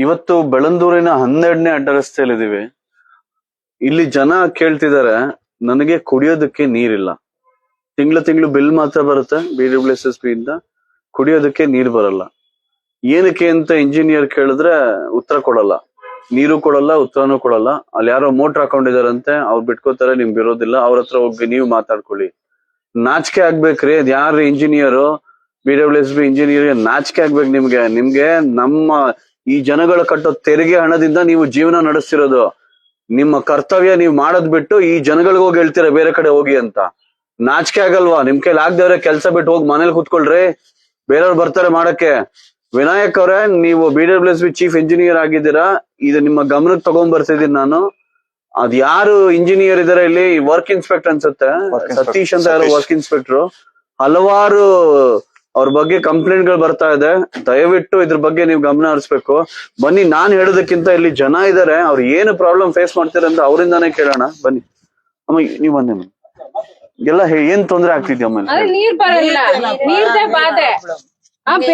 ಇವತ್ತು ಬೆಳಂದೂರಿನ 12ನೇ ಅಡ್ಡ ರಸ್ತೆಯಲ್ಲಿ ಇದೀವಿ. ಇಲ್ಲಿ ಜನ ಕೇಳ್ತಿದಾರೆ, ನನಗೆ ಕುಡಿಯೋದಕ್ಕೆ ನೀರಿಲ್ಲ. ತಿಂಗಳು ಬಿಲ್ ಮಾತ್ರ ಬರುತ್ತೆ BWSSB ಇಂದ, ಕುಡಿಯೋದಕ್ಕೆ ನೀರ್ ಬರಲ್ಲ. ಏನಕ್ಕೆ ಅಂತ ಇಂಜಿನಿಯರ್ ಕೇಳಿದ್ರೆ ಉತ್ತರ ಕೊಡಲ್ಲ, ನೀರು ಕೊಡಲ್ಲ, ಉತ್ತರನೂ ಕೊಡಲ್ಲ. ಅಲ್ಲಿ ಯಾರೋ ಮೋಟರ್ ಹಾಕೊಂಡಿದಾರಂತೆ, ಅವ್ರು ಬಿಟ್ಕೋತಾರೆ, ನಿಮ್ಗೆ ಇರೋದಿಲ್ಲ, ಅವ್ರ ಹತ್ರ ಹೋಗಿ ನೀವು ಮಾತಾಡ್ಕೊಳ್ಳಿ. ನಾಚಿಕೆ ಆಗ್ಬೇಕ್ರಿ. ಅದ್ ಯಾರು ಇಂಜಿನಿಯರು, BWSB ಇಂಜಿನಿಯರ್ ನಾಚಿಕೆ ಆಗ್ಬೇಕು ನಿಮ್ಗೆ ನಮ್ಮ ಈ ಜನಗಳ ಕಟ್ಟೋ ತೆರಿಗೆ ಹಣದಿಂದ ನೀವು ಜೀವನ ನಡೆಸ್ತಿರೋದು. ನಿಮ್ಮ ಕರ್ತವ್ಯ ನೀವು ಮಾಡೋದ್ ಬಿಟ್ಟು ಈ ಜನಗಳಿಗೆ ಹೋಗಿ ಹೇಳ್ತೀರಾ ಬೇರೆ ಕಡೆ ಹೋಗಿ ಅಂತ. ನಾಚಿಕೆ ಆಗಲ್ವಾ? ನಿಮ್ ಕೈಲಿ ಆಗ್ದೇವ್ರೆ ಕೆಲ್ಸ ಬಿಟ್ಟು ಹೋಗಿ ಮನೇಲಿ ಕೂತ್ಕೊಳ್ರಿ, ಬೇರೆಯವ್ರು ಬರ್ತಾರೆ ಮಾಡಕ್ಕೆ. ವಿನಾಯಕ್ ಅವ್ರೆ, ನೀವು BWSB ಚೀಫ್ ಇಂಜಿನಿಯರ್ ಆಗಿದ್ದೀರಾ, ಇದು ನಿಮ್ಮ ಗಮನಕ್ಕೆ ತಗೊಂಡ್ ಬರ್ತಿದ್ದೀನಿ ನಾನು. ಅದ್ ಯಾರು ಇಂಜಿನಿಯರ್ ಇದಾರೆ ಇಲ್ಲಿ, ವರ್ಕ್ ಇನ್ಸ್ಪೆಕ್ಟರ್ ಅನ್ಸುತ್ತೆ, ಸತೀಶ್ ಅಂತ ಯಾರು ವರ್ಕ್ ಇನ್ಸ್ಪೆಕ್ಟರ್, ಹಲವಾರು ಅವ್ರ ಬಗ್ಗೆ ಕಂಪ್ಲೇಂಟ್ ಗಳು ಬರ್ತಾ ಇದೆ. ದಯವಿಟ್ಟು ಇದ್ರ ಬಗ್ಗೆ ನೀವು ಗಮನ ಹರಿಸ್ಬೇಕು. ಬನ್ನಿ, ನಾನ್ ಹೇಳೋದಕ್ಕಿಂತ ಇಲ್ಲಿ ಜನ ಇದಾರೆ, ಅವ್ರು ಏನು ಪ್ರಾಬ್ಲಮ್ ಫೇಸ್ ಮಾಡ್ತಾರೆ ಅಂತ ಅವರಿಂದಾನೇ ಕೇಳೋಣ. ಬನ್ನಿ ಅಮ್ಮ, ನೀವ್ ಬನ್ನಿ. ಎಲ್ಲ ಏನ್ ತೊಂದ್ರೆ ಆಗ್ತಿದ್ಯಾ? ಆಮೇಲೆ ನೀರ್ ಬರಲ್ಲ, ನೀರ್ದೇ ಬಾಧೆ.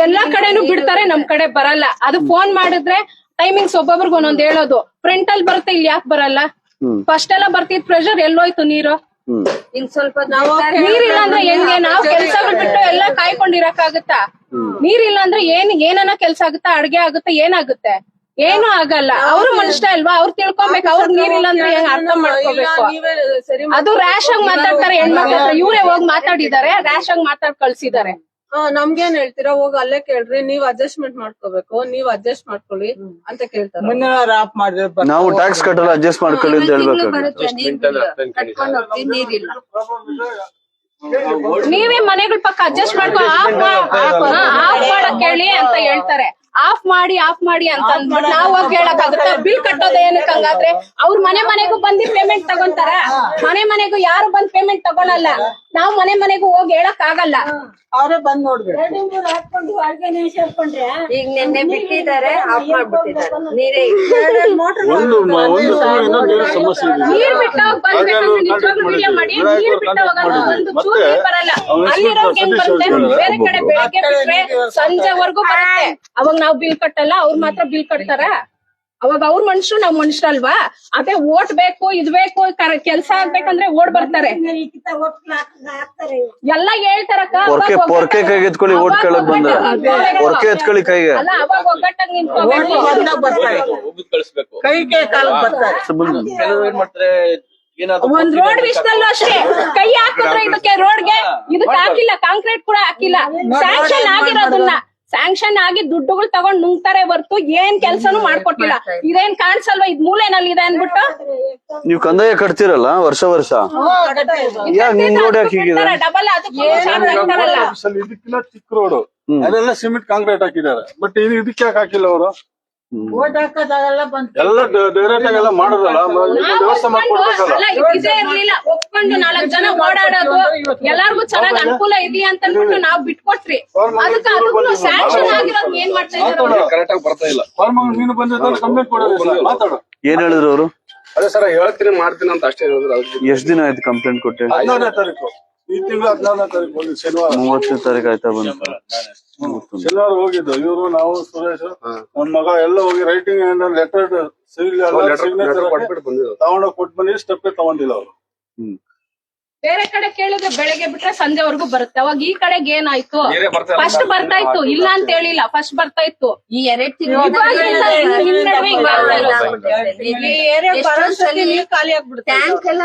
ಎಲ್ಲಾ ಕಡೆನೂ ಬಿಡ್ತಾರೆ, ನಮ್ ಕಡೆ ಬರಲ್ಲ. ಅದು ಫೋನ್ ಮಾಡಿದ್ರೆ ಟೈಮಿಂಗ್ಸ್ ಒಬ್ಬೊಬ್ರಿಗೆ ಒಂದೊಂದ್ ಹೇಳೋದು. ಫ್ರಂಟ್ ಅಲ್ಲಿ ಬರುತ್ತೆ, ಇಲ್ಲಿ ಯಾಕೆ ಬರಲ್ಲ? ಫಸ್ಟ್ ಎಲ್ಲ ಬರ್ತಿದ್ ಪ್ರೆಷರ್ ಎಲ್ಲೋಯ್ತು ನೀರು? ಇನ್ ಸ್ವಲ್ಪ ನೀರಿಲ್ಲ ಅಂದ್ರೆ ಹೆಂಗೆ? ನಾವ್ ಕೆಲ್ಸಗಳು ಬಿಟ್ಟು ಎಲ್ಲ ಕಾಯ್ಕೊಂಡಿರಕ್ಕಾಗತ್ತಾ? ನೀರಿಲ್ಲ ಅಂದ್ರೆ ಏನನ್ನ ಕೆಲ್ಸ ಆಗುತ್ತಾ? ಅಡ್ಗೆ ಆಗುತ್ತೆ? ಏನಾಗುತ್ತೆ? ಏನು ಆಗಲ್ಲ. ಅವ್ರು ಮನುಷ್ಯ ಅಲ್ವಾ? ಅವ್ರು ತಿಳ್ಕೊಬೇಕು. ಅವ್ರ ನೀರಿಲ್ಲ ಅಂದ್ರೆ ಹೆಂಗ್ ಅರ್ಥ ಮಾಡ್ಕೋಬೇಕು. ಅದು ರ್ಯಾಶ್ ಆಗಿ ಮಾತಾಡ್ತಾರೆ ಹೆಣ್ಮಕ್ಳ ಹತ್ರ. ಇವ್ರೇ ಹೋಗಿ ಮಾತಾಡಿದಾರೆ, ರ್ಯಾಶ್ ಆಗಿ ಮಾತಾಡ್ ಕಳ್ಸಿದಾರೆ. ನಮ್ಗೇನ್ ಹೇಳ್ತೀರಾ? ಹೋಗಿ ಅಲ್ಲೇ ಕೇಳ್ರಿ, ನೀವ್ ಅಡ್ಜಸ್ಟ್ಮೆಂಟ್ ಮಾಡ್ಕೋಬೇಕು, ನೀವ್ ಅಡ್ಜಸ್ಟ್ ಮಾಡ್ಕೊಳ್ಳಿ ಅಂತ ಕೇಳ್ತಾರೆ. ನಾವು ಟ್ಯಾಕ್ಸ್ ಕಟ್ಟಲ್ಲ, ಅಡ್ಜಸ್ಟ್ ಮಾಡ್ಕೊಳ್ಳಿ ಅಂತ ಹೇಳ್ಬೇಕು. ನೀವೇ ಮನೆಗಳ ಪಕ್ಕ ಅಡ್ಜಸ್ಟ್ ಮಾಡ್ಕೊ, ಆಫ್ ಮಾಡಕ್ ಹೇಳಿ ಅಂತ ಹೇಳ್ತಾರೆ. ಆಫ್ ಮಾಡಿ ಅಂತ ಅಂದ್ಬಿಟ್ಟು ನಾವ್ ಹೋಗಿ ಹೇಳಕ್ಕಾಗುತ್ತೆ? ಬಿಲ್ ಕಟ್ಟೋದ ಏನಕ್ಕೆ ಹಂಗಾದ್ರೆ? ಅವ್ರ ಮನೆಗೂ ಬಂದು ಪೇಮೆಂಟ್ ತಗೊಂತಾರ? ಮನೆಗೂ ಯಾರು ಬಂದ್ ಪೇಮೆಂಟ್ ತಗೊಳಲ್ಲ. ನಾವ್ ಮನೆಗೂ ಹೋಗಿ ಹೇಳಕ್ ಆಗಲ್ಲ. ಅವರೇ ಬಂದ್ ನೋಡ್ಬೇಕು. ಈಗ ನಿನ್ನೆ ಬಿಟ್ಟಿದ್ದಾರೆ, ಆಫ್ ಮಾಡ್ಬಿಟ್ಟಿದ್ದಾರೆ. ನೀರೇ ನೀರ್ ಬಿಟ್ಟವಾಗ ಬಂದ್ಬೇಕಂದ್ರೆ ನಿಜವಾಗ್ಲೂ ವಿಡಿಯೋ ಮಾಡಿ. ನೀರ್ ಬಿಟ್ಟವಾಗ ಒಂದು ಚೂರು ನೀರ್ ಬರಲ್ಲ. ಅಲ್ಲಿರೋರ್ಗೆ ಹೆಂಗ್ ಬರುತ್ತೆ? ಬೇರೆ ಕಡೆ ಬೆಳಗ್ಗೆ ಬಿಟ್ರೆ ಸಂಜೆವರೆಗೂ ಬರುತ್ತೆ. ಅವಾಗ ನಾವ್ ಬಿಲ್ ಕಟ್ಟಲ್ಲ, ಅವ್ರ ಮಾತ್ರ ಬಿಲ್ ಕಟ್ತಾರ. ಅವಾಗ ಅವ್ರ ಮನುಷ್ಯರು, ನಾವ್ ಮನುಷ್ಯರಲ್ವಾ? ಅದೇ ಓಟ್ ಬೇಕು, ಇದ್ ಬೇಕು, ಕೆಲ್ಸ ಆಗ್ಬೇಕಂದ್ರೆ ಓಡ್ ಬರ್ತಾರೆ. ಎಲ್ಲ ಹೇಳ್ತಾರಕ್ಕ. ಪೊರ್ಕೆ ಕೈಗೆ ಎತ್ಕೊಳ್ಳಿ, ಓಟ್ ಕೇಳಕ್ ಬಂದ ಪೊರ್ಕೆ ಎತ್ಕೊಳ್ಳಿ ಕೈಗೆ. ಅಲ್ಲ, ಅವಾಗ ಒಗ್ಗಟ್ಟಾಗಿ ನಿಂತ್ಕೋಬೇಕು. ಕೈಗೆ ಕಾಲ್ ಬರ್ತಾರೆ. ಒಂದ್ ರೋಡ್ ವಿಷಯದಲ್ಲೂ ಅಷ್ಟೇ, ಕೈ ಹಾಕಿದ್ರೆ ಇದಕ್ಕೆ ರೋಡ್ಗೆ ಇದಕ್ಕೆ ಹಾಕಿಲ್ಲ, ಕಾಂಕ್ರೀಟ್ ಕೂಡ ಹಾಕಿಲ್ಲ. ಸ್ಯಾಂಕ್ಷನ್ ಆಗಿರೋದನ್ನ ಸ್ಯಾಂಕ್ಷನ್ ಆಗಿ ದುಡ್ಡುಗಳು ತಗೊಂಡ್ ನುಂಗ್ತಾರೆ ಹೊರ್ತು ಏನ್ ಕೆಲ್ಸನೂ ಮಾಡ್ಕೊಟ್ಟಿಲ್ಲ. ಇದೇನ್ ಕಾಣಿಸಲ್ವಾ? ಇದ್ ಮೂಲೆನಲ್ಲಿ ಇದೆ ಅನ್ಬಿಟ್ಟು ನೀವು ಕಂದಾಯ ಕಟ್ತಿರಲ್ಲ ವರ್ಷ ಡಬಲ್ ಇದಕ್ಕಿಲ್ಲ ಚಿಕ್ಕ ರೋಡ್, ಅದೆಲ್ಲ ಸಿಮೆಂಟ್ ಕಾಂಕ್ರೀಟ್ ಹಾಕಿದ್ದಾರೆ. ಬಟ್ ಇದಕ್ಕೆ ಯಾಕೆ ಹಾಕಿಲ್ಲ ಅವರು? ಓಟ್ ಹಾಕೋದಾಗಲ್ಲ ಬಂತು, ಎಲ್ಲ ಡೈರೆಕ್ಟ್ ಆಗಿ ಎಲ್ಲ ಮಾಡೋದಲ್ಲ, ವ್ಯವಸ್ಥೆ ಮಾಡ್ಕೊಡ್ಬೇಕಲ್ಲ. ಇದೇ ಇರ್ಲಿಲ್ಲ. ಒಪ್ಕೊಂಡು 4 ಜನ ಓಡಾಡೋದು, ಎಲ್ಲಾರ್ಗು ಚೆನ್ನಾಗ್ ಅನುಕೂಲ ಇದೆಯಾ ಅಂತ ಅನ್ಬಿಟ್ಟು ನಾವ್ ಬಿಟ್ಕೊಟ್ರಿ. ಅದಕ್ಕೂ ಸ್ಯಾಂಕ್ಷನ್ ಆಗಿರೋದು ಏನ್ ಮಾಡ್ತಾ ಇದ್ದಾರೆ? ಕರೆಕ್ಟ್ ಆಗಿ ಬರ್ತಾ ಇಲ್ಲ. ನೀನು ಬಂದಿದ್ದ ಕಂಪ್ಲೇಂಟ್ ಕೊಡೋದು, ಮಾತಾಡು. ಏನ್ ಹೇಳಿದ್ರು ಅವರು? ಅದೇ ಸರ್, ಹೇಳ್ತೀನಿ ಮಾಡ್ತೀನಿ ಅಂತ ಅಷ್ಟೇ ಹೇಳಿದ್ರು. ಎಷ್ಟ್ ದಿನ ಆಯ್ತು ಕಂಪ್ಲೇಂಟ್ ಕೊಟ್ಟೆ? 14ನೇ ತಾರೀಕು, ಈ ತಿಂಗಳು 14ನೇ ತಾರೀಕು ಬಂದು ಶನಿವಾರ. 30ನೇ ತಾರೀಕು ಆಯ್ತಾ ಬಂತು? ಶನಿವಾರ ಹೋಗಿದ್ದು ಇವರು, ನಾವು, ಸುರೇಶ್, ನನ್ ಮಗ ಎಲ್ಲ ಹೋಗಿ ರೈಟಿಂಗ್ ಲೆಟರ್ ತಗೊಂಡೋಗಿ ಕೊಟ್ಟು ಬಂದಿ. ಸ್ಟೆಪ್ ತಗೊಂಡಿಲ್ಲ ಅವರು. ಬೇರೆ ಕಡೆ ಕೇಳಿದ್ರೆ ಬೆಳಗ್ಗೆ ಬಿಟ್ರೆ ಸಂಜೆವರೆಗೂ ಬರುತ್ತೆ. ಅವಾಗ ಈ ಕಡೆಗೆ ಏನಾಯ್ತು? ಫಸ್ಟ್ ಬರ್ತಾ ಇತ್ತು, ಇಲ್ಲ ಅಂತ ಹೇಳಿಲ್ಲ, ಫಸ್ಟ್ ಬರ್ತಾ ಇತ್ತು. ಈ 2 ಖಾಲಿ ಆಗ್ಬಿಡುತ್ತೆ. ಟ್ಯಾಂಕ್ ಎಲ್ಲ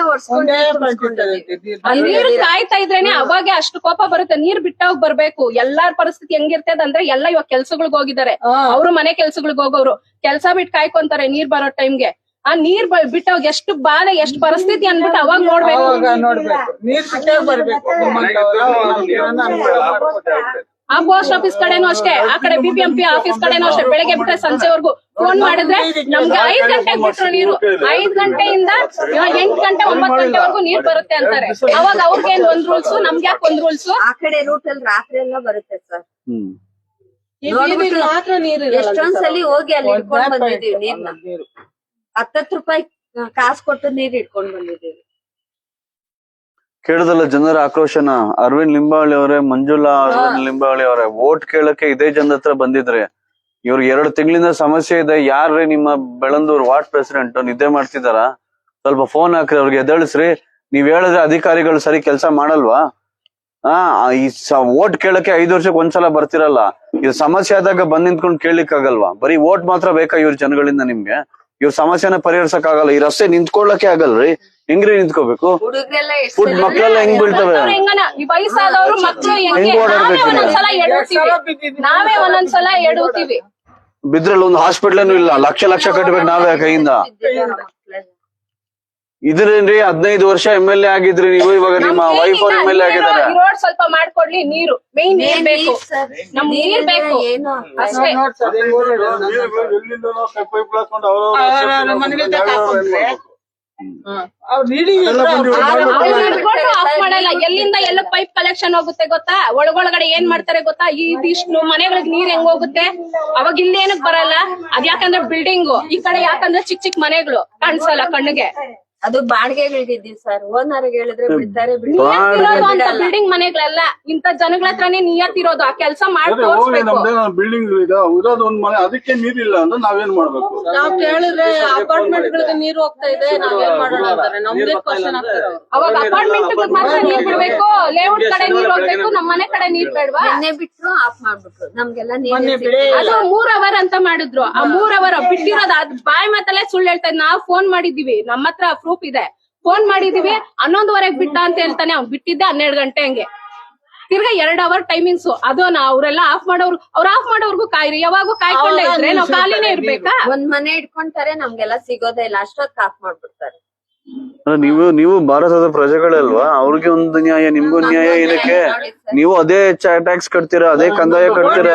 ನೀರು ಕಾಯ್ತಾ ಇದ್ರೇನೆ ಅವಾಗ ಅಷ್ಟು ಕೋಪ ಬರುತ್ತೆ. ನೀರ್ ಬಿಟ್ಟವಾಗ ಬರ್ಬೇಕು. ಎಲ್ಲಾರ ಪರಿಸ್ಥಿತಿ ಹೆಂಗಿರ್ತದ ಅಂದ್ರೆ, ಎಲ್ಲ ಇವಾಗ ಕೆಲ್ಸಗಳಿಗೆ ಹೋಗಿದ್ದಾರೆ, ಅವ್ರು ಮನೆ ಕೆಲ್ಸಗಳಿಗೆ ಹೋಗೋರು ಕೆಲ್ಸ ಬಿಟ್ಟು ಕಾಯ್ಕೊಂತಾರೆ ನೀರ್ ಬರೋ ಟೈಮ್ಗೆ. ಆ ನೀರ್ ಬಿಟ್ಟವಾಗ ಎಷ್ಟು ಬಾಧೆ, ಎಷ್ಟು ಪರಿಸ್ಥಿತಿ ಅನ್ಬಿಟ್ಟು ಅವಾಗ ನೋಡ್ಬೇಕು. ನೀರ್ ಬಿಟ್ಟೇ ಬರ್ಬೇಕು. ಆ ಪೋಸ್ಟ್ ಆಫೀಸ್ ಕಡೆನೂ ಅಷ್ಟೇ, ಆ ಕಡೆ BBMP ಆಫೀಸ್ ಕಡೆನೂ ಅಷ್ಟೇ. ಬೆಳಗ್ಗೆ ಬಿಟ್ರೆ ಸಂಜೆವರೆಗೂ ಫೋನ್ ಮಾಡಿದ್ರೆ ನಮ್ಗೆ 5 ಗಂಟೆಗೆ ಬಿಟ್ರು ನೀರು, 5 ಗಂಟೆಯಿಂದ 8 ಗಂಟೆ 9 ಗಂಟೆವರೆಗೂ ನೀರ್ ಬರುತ್ತೆ ಅಂತಾರೆ. ಅವಾಗ ಅವ್ರಿಗೇನ್ ಒಂದ್ ರೂಲ್ಸ್, ನಮ್ಗೆ ಯಾಕೆ ಒಂದ್ ರೂಲ್ಸ್? ಆ ಕಡೆ ರೂಟ್ ಅಲ್ಲಿ ರಾತ್ರಿ ಎಲ್ಲ ಬರುತ್ತೆ ಸರ್. ಮಾತ್ರ ನೀರು ಎಷ್ಟೊಂದ್ಸಲಿ ಹೋಗಿ ಅಲ್ಲಿ ಇಟ್ಕೊಂಡ್ ಬಂದಿದೀವಿ ನೀರ್ನ. 10 ರೂಪಾಯಿ ಕಾಸು ಕೊಟ್ಟು ನೀರ್ ಇಟ್ಕೊಂಡ್ ಬಂದಿದ್ದೀವಿ. ಕೇಳದಲ್ಲ ಜನರ ಆಕ್ರೋಶನ. ಅರವಿಂದ್ ಲಿಂಬಾವಳಿ ಅವರೇ, ಮಂಜುಳಾ ಅರವಿಂದ್ ಲಿಂಬಾವಳಿ ಅವರೇ, ವೋಟ್ ಕೇಳಕ್ಕೆ ಇದೇ ಜನದ ಹತ್ರ ಬಂದಿದ್ರೆ ಇವ್ರಿಗೆ 2 ತಿಂಗಳಿಂದ ಸಮಸ್ಯೆ ಇದೆ. ಯಾರ್ರಿ ನಿಮ್ಮ ಬೆಳಂದೂರ್ ವಾರ್ಡ್ ಪ್ರೆಸಿಡೆಂಟ್ ನಿದ್ದೆ ಮಾಡ್ತಿದಾರ? ಸ್ವಲ್ಪ ಫೋನ್ ಹಾಕ್ರಿ ಅವ್ರಿಗೆ, ಎದ್ದೇಳಿಸ್ರಿ. ನೀವ್ ಹೇಳಿದ್ರೆ ಅಧಿಕಾರಿಗಳು ಸರಿ ಕೆಲಸ ಮಾಡಲ್ವಾ? ಈ ವೋಟ್ ಕೇಳಕ್ಕೆ 5 ವರ್ಷಕ್ಕೆ ಒಂದ್ಸಲ ಬರ್ತಿರಲ್ಲ. ಇದು ಸಮಸ್ಯೆ ಆದಾಗ ಬಂದ್ ನಿಂತ್ಕೊಂಡು ಕೇಳಲಿಕ್ ಆಗಲ್ವಾ? ಬರೀ ವೋಟ್ ಮಾತ್ರ ಬೇಕಾ ಇವ್ರ ಜನಗಳಿಂದ ನಿಮ್ಗೆ? ಇವ್ರ ಸಮಸ್ಯೆನ ಪರಿಹರಿಸಕ್ ಆಗಲ್ಲ. ಈ ರಸ್ತೆ ನಿಂತ್ಕೊಳ್ಳಕ್ಕೆ ಆಗಲ್ರಿ, ಹೆಂಗ್ರಿ ನಿಂತ್ಕೋಬೇಕು? ಹುಡುಗ್ರೆಲ್ಲ ಫುಡ್ ಮಕ್ಳೆಲ್ಲ ಹೆಂಗ್ ಬೀಳ್ತವೆ? ಹೆಂಗನ ಈ ವಯಸ್ಸಾದವ್ರು ಮಕ್ಳು ಹೆಂಗೆ? ಹೆಂಗ್ ಓಡಾಡ್ಬೇಕು ನಾವೇ ನೀವು? ಒಂದೊಂದ್ಸಲ ಎಡುತ್ತೀವಿ, ನಾವೇ ಒಂದೊಂದ್ಸಲ ಎಡುತ್ತೀವಿ. ಬಿದ್ರಲ್ಲಿ ಒಂದು ಹಾಸ್ಪಿಟ್ಲೇನು ಇಲ್ಲ, ಲಕ್ಷ ಲಕ್ಷ ಕಟ್ಬೇಕು ನಾವೇ ಕೈಯಿಂದ. ಇದ್ರೇನ್ರಿ 15 ವರ್ಷ MLA ಆಗಿದ್ರಿ ನೀವು, ಇವಾಗ ನಿಮ್ಮ ವೈಫ್ ಅವ್ರ MLA ಆಗಿದ್ದಾರೆ. ರೋಡ್ ಸ್ವಲ್ಪ ಮಾಡ್ಕೊಡ್ಲಿ, ನೀರು ಮೇನ್ ನೀರ್ ಬೇಕು, ನಮ್ ನೀರ್ ಬೇಕು ಅಷ್ಟೇ. ಎಲ್ಲಿಂದ ಪೈಪ್ ಹಾಕೊಂಡು ಹಿಡ್ಕೊಂಡು ಆಫ್ ಮಾಡಲ್ಲ. ಎಲ್ಲಿಂದ ಎಲ್ಲ ಪೈಪ್ ಕಲೆಕ್ಷನ್ ಹೋಗುತ್ತೆ ಗೊತ್ತಾ? ಒಳಗೊಳಗಡೆ ಏನ್ ಮಾಡ್ತಾರೆ ಗೊತ್ತಾ? ಇದಿಷ್ಟು ಮನೆಗಳಿಗೆ ನೀರ್ ಹೆಂಗ್ ಹೋಗುತ್ತೆ? ಅವಾಗ ಇಲ್ಲಿ ಏನಕ್ ಬರಲ್ಲ? ಅದ್ಯಾಕಂದ್ರೆ ಬಿಲ್ಡಿಂಗ್, ಈ ಕಡೆ ಯಾಕಂದ್ರೆ ಚಿಕ್ಕ ಚಿಕ್ಕ ಮನೆಗಳು ಕಾಣಿಸಲ್ಲ ಕಣ್ಣಿಗೆ. ಅದು ಬಾಡಿಗೆಗಳಿದ್ದೀವಿ ಸರ್, ಓನರ್ ಹೇಳಿದ್ರೆ ಬಿಡ್ತಾರೆ. ಬಿಲ್ಡಿಂಗ್ ಮನೆಗಳೆಲ್ಲ ಇಂತ ಜನಗಳ ಹತ್ರನೇ ನಿಯತ್ತಿರೋದು. ಆ ಕೆಲಸ ಮಾಡಿ ತೋರಿಸ್ಬೇಕು. ಬಿಲ್ಡಿಂಗ್ ಇರೋದು ಒಂದ್ ಮನೆ, ಅದಕ್ಕೆ ನೀರಿಲ್ಲ ಅಂದ್ರೆ ನಾವೇನ್ ಮಾಡ್ಬೇಕು? ನಾವ್ ಕೇಳಿದ್ರೆ ಅಪಾರ್ಟ್ಮೆಂಟ್ ಗಳಿಗೆ ನೀರ್ ಹೋಗ್ತಾ ಇದೆ, ನಾವೇನ್ ಮಾಡೋಣ ಅಂತಾರೆ. ನಮ್ದೇ ಕ್ವಶನ್ ಆಗ್ತಾರೆ ಅವ್ರು. ಅವಾಗ ಅಪಾರ್ಟ್ಮೆಂಟ್ ಮಾತ್ರ ನೀರ್ ಬಿಡ್ಬೇಕು, ಲೇಔಟ್ ಕಡೆ ನೀರ್ ಹೋಗ್ಬೇಕು, ನಮ್ ಮನೆ ಕಡೆ ನೀರ್ ಬೇಡ್ವಾ? ಎಣ್ಣೆ ಬಿಟ್ರು ಆಫ್ ಮಾಡ್ಬಿಟ್ರು, ನಮ್ಗೆಲ್ಲ ನೀರ್ ಅದು 3 ಅವರ್ ಅಂತ ಮಾಡಿದ್ರು. ಆ 3 ಅವರ್ ಬಿಟ್ಟಿರೋದು ಅದ್ ಬಾಯ್ ಮಾತಲ್ಲೇ ಸುಳ್ಳು ಹೇಳ್ತಾ ಇದ್. ನಾವ್ ಫೋನ್ ಮಾಡಿದೀವಿ, ನಮ್ಮ ಹತ್ರ ಪ್ರೂಫ್ ಇದೆ, ಫೋನ್ ಮಾಡಿದೀವಿ. 11:30 ಬಿಟ್ಟ ಅಂತ ಹೇಳ್ತಾನೆ. ಅವ್ನು ಬಿಟ್ಟಿದ್ದೆ 12 ಗಂಟೆ ಹಂಗೆ. ತಿರ್ಗಾ 2 ಅವರ್ ಟೈಮಿಂಗ್ಸ್. ಅದು ಅವ್ರೆಲ್ಲ ಆಫ್ ಮಾಡೋರು, ಅವ್ರು ಆಫ್ ಮಾಡೋರ್ಗು ಕಾಯ್ರಿ. ಯಾವಾಗೂ ಕಾಯ್ಕೊಂಡೇ ಇದ್ರೆ ನಾವ್ ಖಾಲಿನೇ ಇರ್ಬೇಕಾ? ಒಂದ್ ಮನೆ ಇಟ್ಕೊಂತಾರೆ, ನಮ್ಗೆಲ್ಲ ಸಿಗೋದೇ ಇಲ್ಲ, ಅಷ್ಟೊತ್ತು ಆಫ್ ಮಾಡ್ಬಿಡ್ತಾರೆ. ನೀವು ಭಾರತದ ಪ್ರಜೆಗಳಲ್ವಾ? ಅವ್ರಿಗೆ ಒಂದು ನ್ಯಾಯ, ನಿಮ್ಗೂ ನ್ಯಾಯ. ಏನಕ್ಕೆ ನೀವು ಅದೇ ಟ್ಯಾಕ್ಸ್ ಕಟ್ತೀರಾ, ಅದೇ ಕಂದಾಯ ಕಟ್ತೀರಾ?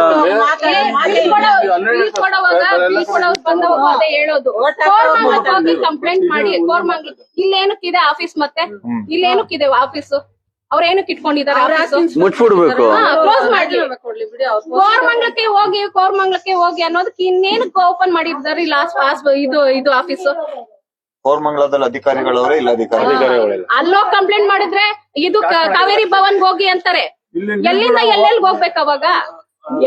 ಬಂದವಾಗ ಅದೇ ಹೇಳೋದು, ಕೋರ್ಮಂಗ್ಲಕ್ಕೆ ಹೋಗಿ ಕಂಪ್ಲೇಂಟ್ ಮಾಡಿ. ಕೋರ್ಮಂಗ್ಲ ಇಲ್ಲೇನಕ್ಕಿದೆ ಆಫೀಸ್? ಮತ್ತೆ ಇಲ್ಲೇನಕ್ಕಿದೆ ಆಫೀಸ್? ಅವ್ರ ಏನಕ್ಕೆ ಇಟ್ಕೊಂಡಿದ್ದಾರೆ ಆಫೀಸ್? ಮುಚ್ಬಿಡ್ಬೇಕು, ಕ್ಲೋಸ್ ಮಾಡಿ. ಕೋರ್ಮಂಗ್ಲಕ್ಕೆ ಹೋಗಿ ಅನ್ನೋದಕ್ಕೆ ಇನ್ನೇನಕ್ಕೆ ಓಪನ್ ಮಾಡಿದ್ದಾರೆ ಲಾಸ್ಟ್ ಇದು ಆಫೀಸ್? ಕೋರ್ಮಂಗ್ಲದಲ್ಲಿ ಅಧಿಕಾರಿಗಳವರೇ ಇಲ್ಲ, ಅಧಿಕಾರಿಗಳೇ ಅಲ್ಲೋಗ್ ಕಂಪ್ಲೇಂಟ್ ಮಾಡಿದ್ರೆ ಇದು ಕಾವೇರಿ ಭವನ್ ಹೋಗಿ ಅಂತಾರೆ. ಎಲ್ಲಿಂದ ಎಲ್ಲೆಲ್ಲಿ ಹೋಗ್ಬೇಕು ಅವಾಗ?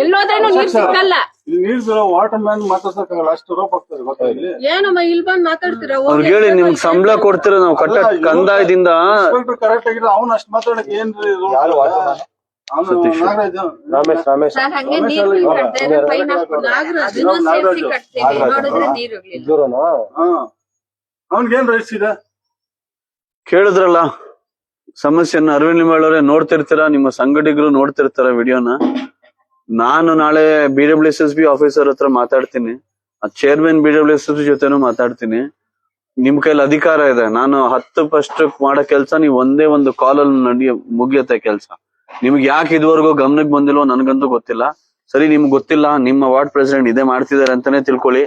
ಎಲ್ಲೋದ್ರೇನು ನೀರ್ ಸಿಕ್ಕಲ್ಲ. ನೀರ್ ವಾಟರ್ ಮ್ಯಾನ್ ಮಾತಾಡ್ಸಕ್ಕಾಗಲ್ಲ, ಅಷ್ಟು ರೋಪ್ ಆಗ್ತದೆ ಗೊತ್ತಾ? ಇಲ್ಲಿ ಏನಮ್ಮ ಇಲ್ಲಿ ಬಂದ್ ಮಾತಾಡ್ತೀರಾ? ಅವ್ರಿಗೆ ಹೇಳಿ, ನಿಮ್ಗೆ ಸಂಬಳ ಕೊಡ್ತೀರ ನಾವು ಕಟ್ಟ ಕಂದಾಯದಿಂದ. ಕರೆಕ್ಟ್ ಆಗಿದ್ರೆ ಅವ್ನ ಅಷ್ಟ್ ಮಾತಾಡಕ್ ಏನ್ರಿ? ಸರ್ ಹಂಗೆ ನೀರ್ ಬಿಲ್ ಕಟ್ತಾರೆ, ಫೈನ್ ಹಾಕ್ಬಿಡ್ತಾರೆ. ಅದನ್ನು ಸೇರ್ಸಿ ಕಟ್ತೀವಿ, ನೋಡಿದ್ರೆ ನೀರ್ ಇರ್ಲಿಲ್ಲ. ಅವ್ನ್ಗೇನ್ ರೈಟ್ಸ್ ಇದೆ? ಕೇಳಿದ್ರಲ್ಲ ಸಮಸ್ಯೆನ. ಅರವಿಂದ್ ಲಿಂಬಾಳವ್ರೆ ನೋಡ್ತಿರ್ತೀರಾ, ನಿಮ್ಮ ಸಂಘಟಕರು ನೋಡ್ತಿರ್ತಾರ ವಿಡಿಯೋನ. ನಾನು ನಾಳೆ BWSSB ಆಫೀಸರ್ ಹತ್ರ ಮಾತಾಡ್ತೀನಿ, ಚೇರ್ಮನ್ BWSSB ಜೊತೆನೂ ಮಾತಾಡ್ತೀನಿ. ನಿಮ್ ಕೈಲಿ ಅಧಿಕಾರ ಇದೆ. ನಾನು 10 ಮಾಡೋ ಕೆಲ್ಸ ನೀವು ಒಂದೇ ಒಂದು ಕಾಲಲ್ಲಿ ಮುಗಿಯತ್ತೆ ಕೆಲ್ಸ. ನಿಮ್ಗೆ ಯಾಕೆ ಇದುವರೆಗೂ ಗಮನಕ್ಕೆ ಬಂದಿಲ್ವೋ ನನಗಂತೂ ಗೊತ್ತಿಲ್ಲ. ಸರಿ, ನಿಮ್ಗೆ ಗೊತ್ತಿಲ್ಲ, ನಿಮ್ಮ ವಾರ್ಡ್ ಪ್ರೆಸಿಡೆಂಟ್ ಇದೇ ಮಾಡ್ತಿದ್ದಾರೆ ಅಂತಾನೆ ತಿಳ್ಕೊಳ್ಳಿ.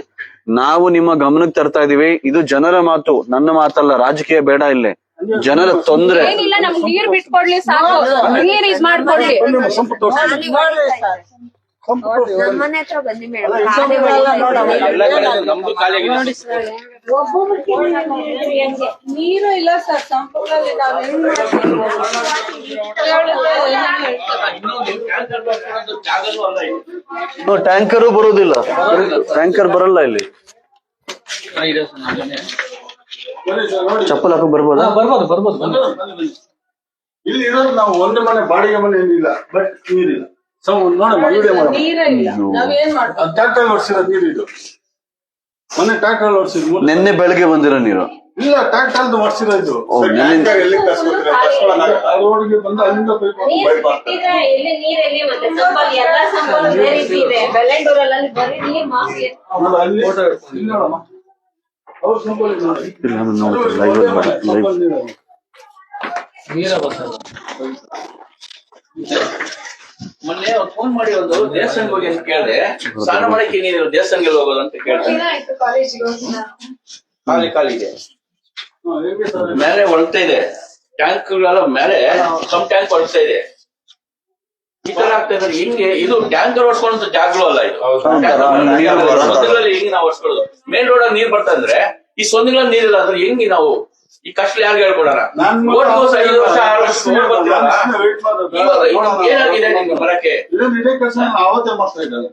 ನಾವು ನಿಮ್ಮ ಗಮನಕ್ಕೆ ತರ್ತಾ ಇದೀವಿ. ಇದು ಜನರ ಮಾತು, ನನ್ನ ಮಾತಲ್ಲ. ರಾಜಕೀಯ ಬೇಡ ಇಲ್ಲಿ, ಜನರ ತೊಂದ್ರೆ. ಏನಿಲ್ಲ, ನಮ್ಗೆ ನೀರ್ ಬಿಟ್ಕೊಡ್ಲಿ ಸಾಕು, ನೀರ್ ಇದ್ ಮಾಡ್ಕೊಡ್ಲಿ. ನಮ್ಮನೆ ಹತ್ರ ಬನ್ನಿ ಮೇಡಮ್. ನೀರು ಇಲ್ಲ ಸರ್ ಸಂಪೂರ್ಣದಲ್ಲಿ. ನಾವೇನ್ ಟ್ಯಾಂಕರು ಬರುದಿಲ್ಲ, ಟ್ಯಾಂಕರ್ ಬರಲ್ಲ ಇಲ್ಲಿ. ಚಪ್ಪಲ್ ಹಾಕಿ ಬರ್ಬೋದಾ? ಇಲ್ಲಿ ಇರೋದು ನಾವು ಒಂದೇ ಮನೆ, ಬಾಡಿಗೆ ಮನೆ ಏನಿಲ್ಲ, ಬಟ್ ನೀರಿಲ್ಲ. ನೀರೇ ಇಲ್ಲ, ನಾವೇನ್ ಮಾಡ್ತೀವಿ? ಟ್ಯಾಕ್ಟರ್ ಓಡಿಸಿರೋದು ನೀರು ಇದು. ಮೊನ್ನೆ ಟ್ಯಾಕ್ಟರ್ ಓಡಿಸಿದ್ರು, ನಿನ್ನೆ ಬೆಳಗ್ಗೆ ಬಂದಿರೋ ನೀರು ಇಲ್ಲ, ಟ್ಯಾಕ್ಟರ್ ಓಡಿಸಿರೋದು. ರೋಡ್ಗೆ ಬಂದು ಅಲ್ಲಿಂದ ಮೊನ್ನೆ ಫೋನ್ ಮಾಡಿ ಒಂದು ದೇವಸ್ಥಾನಕ್ಕೆ ಹೋಗಿ ಅಂತ ಕೇಳಿದೆ. ಸ್ನಾನ ಮಾಡಕ್ಕೆ ಏನಿದೆ ದೇವಸ್ಥಾನಕ್ಕೆ ಹೋಗೋದು ಅಂತ ಕೇಳಿದೆ. ಖಾಲಿ ಇದೆ, ಮೇಲೆ ಒಳಗ್ತಾ ಇದೆ. ಟ್ಯಾಂಕ್ಗಳೆಲ್ಲ ಮೇಲೆ ಸಮ್ ಟ್ಯಾಂಕ್ ಒಳಗ್ತಾ ಇದೆ. ಈ ತರ ಆಗ್ತಾ ಇದ್ರೆ ಹಿಂಗೆ ಇದು ಟ್ಯಾಂಕರ್ ಓಡಿಸ್ಕೊಳ್ಳೋ ಜಾಗಗಳು ಅಲ್ಲ ಇದು. ಸೊಂದಿಗಳಲ್ಲಿ ಹೆಂಗ್ ನಾವು ಓಡಿಸ್ಕೊಳ್ಳೋದು? ಮೇನ್ ರೋಡ್ ನೀರ್ ಬರ್ತಾ ಇದ್ರೆ ಈ ಸೊಂದಿಗಳಲ್ಲಿ ನೀರಿಲ್ಲ ಅಂದ್ರೆ ಹೆಂಗೆ ನಾವು ಈ ಕಷ್ಟ ಯಾರು ಹೇಳ್ಕೊಡಾರ? 5 ವರ್ಷ 6 ವರ್ಷ ಏನಾಗಿದೆ ನಿಮ್ಗೆ ಬರಕ್ಕೆ? ಇದೇ ಕೆಲಸ ಅವತ್ತೇ ಮಾಡ್ತಾ ಇದ್ದಾರೆ.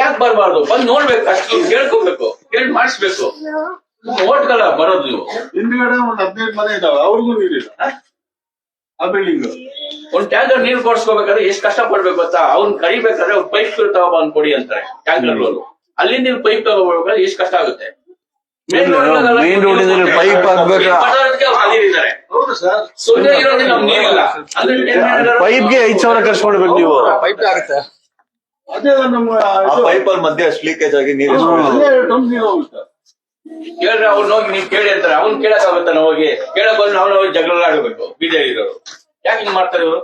ಯಾಕೆ ಬರಬಾರ್ದು? ಬಂದ್ ನೋಡ್ಬೇಕು, ಅಷ್ಟು ಕೇಳ್ಕೋಬೇಕು, ಕೇಳಿ ಮಾಡಿಸ್ಬೇಕು. ಓಟ್ಗಲ್ಲ ಬರೋದು ನೀವು. ಹಿಂದ್ಗಡೆ ಒಂದ್ 15 ಮನೆ ಇದಾವೆ, ಅವ್ರಿಗೂ ನೀರಿಲ್ಲ ಆ ಬಿಲ್ಡಿಂಗ್. ಒಂದ್ ಟ್ಯಾಂಕರ್ ನೀರ್ ಕೊಡ್ಸ್ಕೋಬೇಕಾದ್ರೆ ಎಷ್ಟ್ ಕಷ್ಟ ಪಡ್ಬೇಕು ಗೊತ್ತಾ? ಅವ್ನ್ ಕರಿಬೇಕಾದ್ರೆ ಅವ್ರು ಪೈಪ್ ತಗೊಬಂದ್ ಕೊಡಿ ಅಂತಾರೆ ಟ್ಯಾಂಕರ್ ಅವರು. ಅಲ್ಲಿಂದ ನೀವು ಪೈಪ್ ತಗೋಬೇಕಾದ್ರೆ ಎಷ್ಟ್ ಕಷ್ಟ ಆಗುತ್ತೆ? ಮೇನ್ ರೋಡ್ ಪೈಪ್ ಹಾಕ್ಬೇಕಾ? ಅಲ್ಲಿದ್ದಾರೆ ಹೌದು ಸರ್, ಸುಮ್ಮನೆ ಇರೋದು ನಮ್ ನೀರಿಲ್ಲ ಅಂದ್ರೆ ಪೈಪ್ಗೆ 5,000 ಖರ್ಚು ಮಾಡ್ಬೇಕು ನೀವು. ಅದೇ ನಮ್ಮ ಆ ಪೈಪ್ ಅಲ್ಲಿ ಮಧ್ಯೆ ಅಷ್ಟು ಲೀಕೇಜ್ ಆಗಿ ನೀರು ಟಮ್ ನೀರು ಹೋಗುತ್ತೆ. ಕೇಳ್ರೆ ಅವ್ನು ಹೋಗಿ ನೀವ್ ಕೇಳಿ ಅಂತಾರೆ. ಅವ್ನ್ ಕೇಳಕ್ ಆಗುತ್ತಾನ? ಹೋಗಿ ಕೇಳಕ್ ಬಂದ್ರೆ ನಾವು ಜಗಳ ಆಡ್ಬೇಕು ಬೀದಿಯಲ್ಲಿ ಇರೋರು. ಯಾಕೆ ಹಿಂಗ್ ಮಾಡ್ತಾರೆ ಇವರು?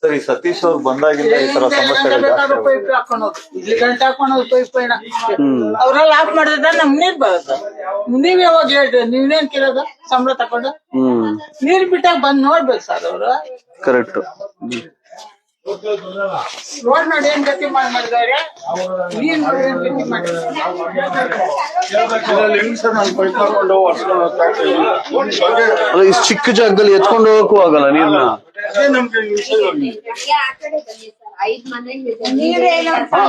ಸರ್, ಈ ಸತೀಶ್ ಅವ್ರು ಬಂದಾಗಿಂದ ಈ ತರ ಸಮಸ್ಯೆಗಳು ಜಾಸ್ತಿ ಆಗುತ್ತೆ. ಪೈಪ್ ಹಾಕೊಳೋದು, ಇಲ್ಲಿ ಗಂಟೆ ಹಾಕೊಳೋದು ಪೈಪ್ ಅವ್ರೆಲ್ಲ ಆಫ್ ಮಾಡಿದ್ರೆ ನಮ್ ನೀರ್ ಬರುತ್ತೆ. ನೀವ್ ಯಾವಾಗ ಹೇಳ್ರಿ, ನೀವೇನ್ ಕೇಳೋದು ಸಂಬಳ ತಕೊಂಡು? ನೀರ್ ಬಿಟ್ಟಾಗ ಬಂದ್ ನೋಡ್ಬೇಕು ಸರ್ ಅವ್ರು. ಕರೆಕ್ಟ್. ರೋಡ್ ನೋಡಿ ಏನ್ ಗತಿ ಮಾಡಿದ್ದಾರೆ, ನೀರ್ ನೋಡಿ ಏನ್ ಗತಿ ಮಾಡಿದ್ದಾರೆ. ಇದರಲ್ಲಿ ಹೆಂಗ್ ಸರ್ ನಾನು ಪೈಪ್ ಹಾಕೊಂಡು ವರ್ಷಗಳು ಅಲ್ಲ, ಇಷ್ಟು ಚಿಕ್ಕ ಜಾಗದಲ್ಲಿ ಎತ್ಕೊಂಡು ಹೋಗಕ್ಕೂ ಆಗಲ್ಲ ನೀರ್ನ. ಅದೇ ನಮ್ಗೆ ವಿಷಯ ಹೋಗಿ. ಆ ಕಡೆ ಬನ್ನಿ ಸರ್, 5 ಮನೆ ಇದೆ.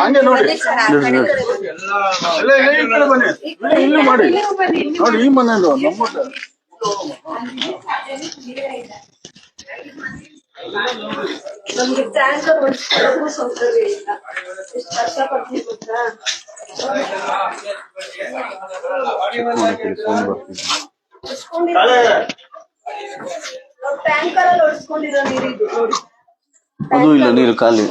ಹಂಗೆ ನೋಡಿ. ಬನ್ನಿ ಸರ್, ಆ ಕಡೆ ಬನ್ನಿ. ಎಲ್ಲ ಈ ಕಡೆ ಬನ್ನಿ, ಇಲ್ಲಿ ಮಾಡಿ ನೋಡಿ. ಈ ಮನೆದು ನಮ್ಮ ನಮ್ಗೆ ಟ್ಯಾಂಕರ್ ಹೊಡ್ಸ್ಕೊಳಕ್ಕೂ ಸೌಕರ್ಯ ಇಲ್ಲ. ಎಷ್ಟು ಕಷ್ಟಪಡ್ತೀವಿ ಗೊತ್ತಾ? ಟ್ಯಾಂಕರ್ ಅಲ್ಲಿ ಹೊಡ್ಸ್ಕೊಂಡಿರೋ ನೀರಿದು ನೋಡಿ. ಅದು ಇಲ್ಲ, ನೀರು ಖಾಲಿ.